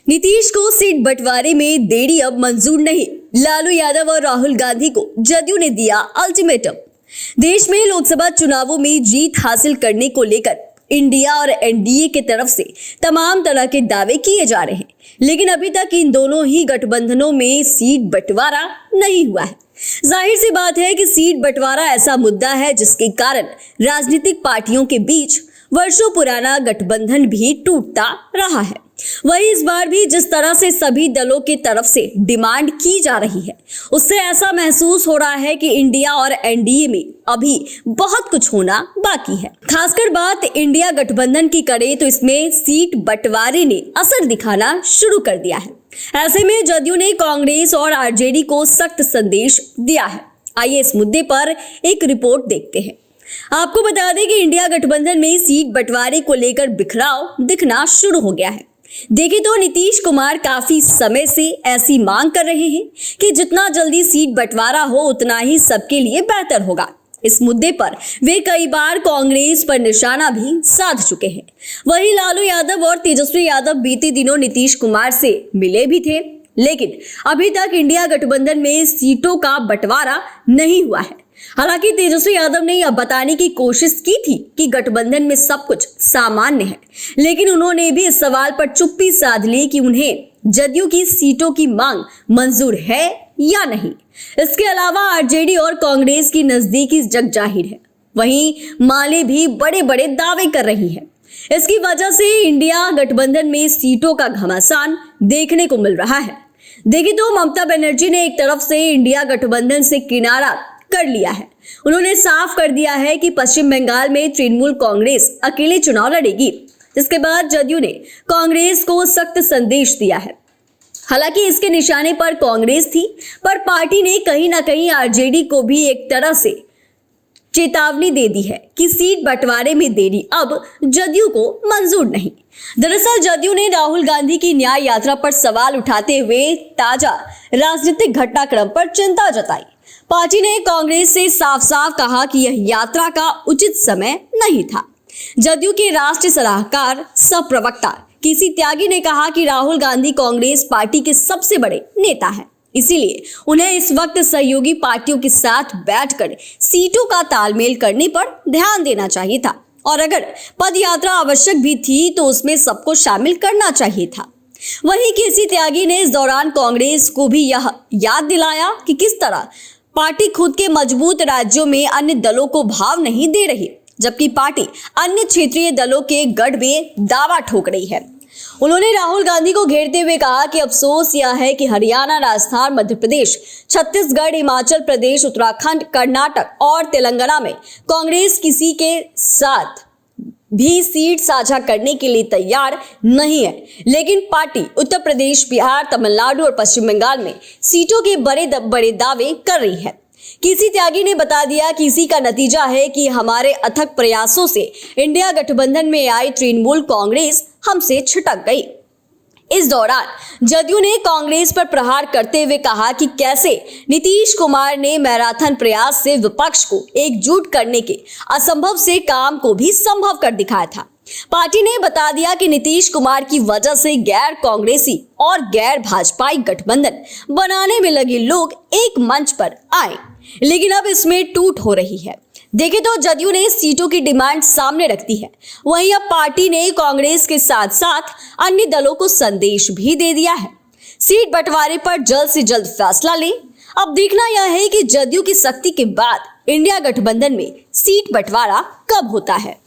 नीतीश को सीट बंटवारे में देरी अब मंजूर नहीं। लालू यादव और राहुल गांधी को जदयू ने दिया अल्टीमेटम। देश में लोकसभा चुनावों में जीत हासिल करने को लेकर इंडिया और एनडीए की तरफ से तमाम तरह के दावे किए जा रहे हैं, लेकिन अभी तक इन दोनों ही गठबंधनों में सीट बंटवारा नहीं हुआ है। जाहिर सी बात है कि सीट बंटवारा ऐसा मुद्दा है जिसके कारण राजनीतिक पार्टियों के बीच वर्षों पुराना गठबंधन भी टूटता रहा है। वही इस बार भी जिस तरह से सभी दलों की तरफ से डिमांड की जा रही है, उससे ऐसा महसूस हो रहा है कि इंडिया और एनडीए में अभी बहुत कुछ होना बाकी है। खासकर बात इंडिया गठबंधन की करें तो इसमें सीट बंटवारे ने असर दिखाना शुरू कर दिया है। ऐसे में जदयू ने कांग्रेस और आरजेडी को सख्त संदेश दिया है। आइए इस मुद्दे पर एक रिपोर्ट देखते हैं। आपको बता दें कि इंडिया गठबंधन में सीट बंटवारे को लेकर बिखराव दिखना शुरू हो गया है। देखें तो नीतीश कुमार काफी समय से ऐसी मांग कर रहे हैं कि जितना जल्दी सीट बंटवारा हो उतना ही सबके लिए बेहतर होगा। इस मुद्दे पर वे कई बार कांग्रेस पर निशाना भी साध चुके हैं। वहीं लालू यादव और तेजस्वी यादव बीते दिनों नीतीश कुमार से मिले भी थे, लेकिन अभी तक इंडिया गठबंधन में सीटों का बंटवारा नहीं हुआ है। हालांकि तेजस्वी यादव ने यह बताने की कोशिश की थी कि गठबंधन में सब कुछ सामान्य है, लेकिन उन्होंने भी इस सवाल पर चुप्पी साध ली कि उन्हें जदयू की सीटों की मांग मंजूर है या नहीं। इसके अलावा आरजेडी और कांग्रेस की नजदीकी जग जाहिर है। वहीं माले भी बड़े बड़े दावे कर रही है। इसकी वजह से इंडिया गठबंधन में सीटों का घमासान देखने को मिल रहा है। देखिए तो ममता बनर्जी ने एक तरफ से इंडिया गठबंधन से किनारा कर लिया है। उन्होंने साफ कर दिया है कि पश्चिम बंगाल में तृणमूल कांग्रेस अकेले चुनाव लड़ेगी। इसके बाद जदयू ने कांग्रेस को सख्त संदेश दिया है। हालांकि इसके निशाने पर कांग्रेस थी, पर पार्टी ने कहीं ना कहीं आरजेडी को भी एक तरह से चेतावनी दे दी है कि सीट बंटवारे में देरी अब जदयू को मंजूर नहीं। दरअसल जदयू ने राहुल गांधी की न्याय यात्रा पर सवाल उठाते हुए ताजा राजनीतिक घटनाक्रम पर चिंता जताई। पार्टी ने कांग्रेस से साफ साफ कहा कि यह यात्रा का उचित समय नहीं था। जदयू के राष्ट्रीय सलाहकार सह प्रवक्ता केसी त्यागी ने कहा कि राहुल गांधी कांग्रेस पार्टी के सबसे बड़े नेता हैं, इसीलिए उन्हें इस वक्त सहयोगी पार्टियों के साथ बैठकर सीटों का तालमेल करने पर ध्यान देना चाहिए था, और अगर पद यात्रा आवश्यक भी थी तो उसमें सबको शामिल करना चाहिए था। वहीं केसी त्यागी ने इस दौरान कांग्रेस को भी यह याद दिलाया कि किस तरह पार्टी खुद के मजबूत राज्यों में अन्य दलों को भाव नहीं दे रही, जबकि पार्टी अन्य क्षेत्रीय दलों के गढ़ में दावा ठोक रही है। उन्होंने राहुल गांधी को घेरते हुए कहा कि अफसोस यह है कि हरियाणा, राजस्थान, मध्य प्रदेश, छत्तीसगढ़, हिमाचल प्रदेश, उत्तराखंड, कर्नाटक और तेलंगाना में कांग्रेस किसी के साथ भी सीट साझा करने के लिए तैयार नहीं है, लेकिन पार्टी उत्तर प्रदेश, बिहार, तमिलनाडु और पश्चिम बंगाल में सीटों के बड़े दावे कर रही है। केसी त्यागी ने बता दिया कि इसी का नतीजा है कि हमारे अथक प्रयासों से इंडिया गठबंधन में आई तृणमूल कांग्रेस हमसे छिटक गई। इस दौरान जदयू ने कांग्रेस पर प्रहार करते हुए कहा कि कैसे नीतीश कुमार ने मैराथन प्रयास से विपक्ष को एकजुट करने के असंभव से काम को भी संभव कर दिखाया था। पार्टी ने बता दिया कि नीतीश कुमार की वजह से गैर कांग्रेसी और गैर भाजपाई गठबंधन बनाने में लगे लोग एक मंच पर आए, लेकिन अब इसमें टूट हो रही है। देखें तो जदयू ने सीटों की डिमांड सामने रखती है, वहीं अब पार्टी ने कांग्रेस के साथ साथ अन्य दलों को संदेश भी दे दिया है। सीट बंटवारे पर जल्द से जल्द फैसला लें। अब देखना यह है कि जदयू की सख्ती के बाद इंडिया गठबंधन में सीट बंटवारा कब होता है।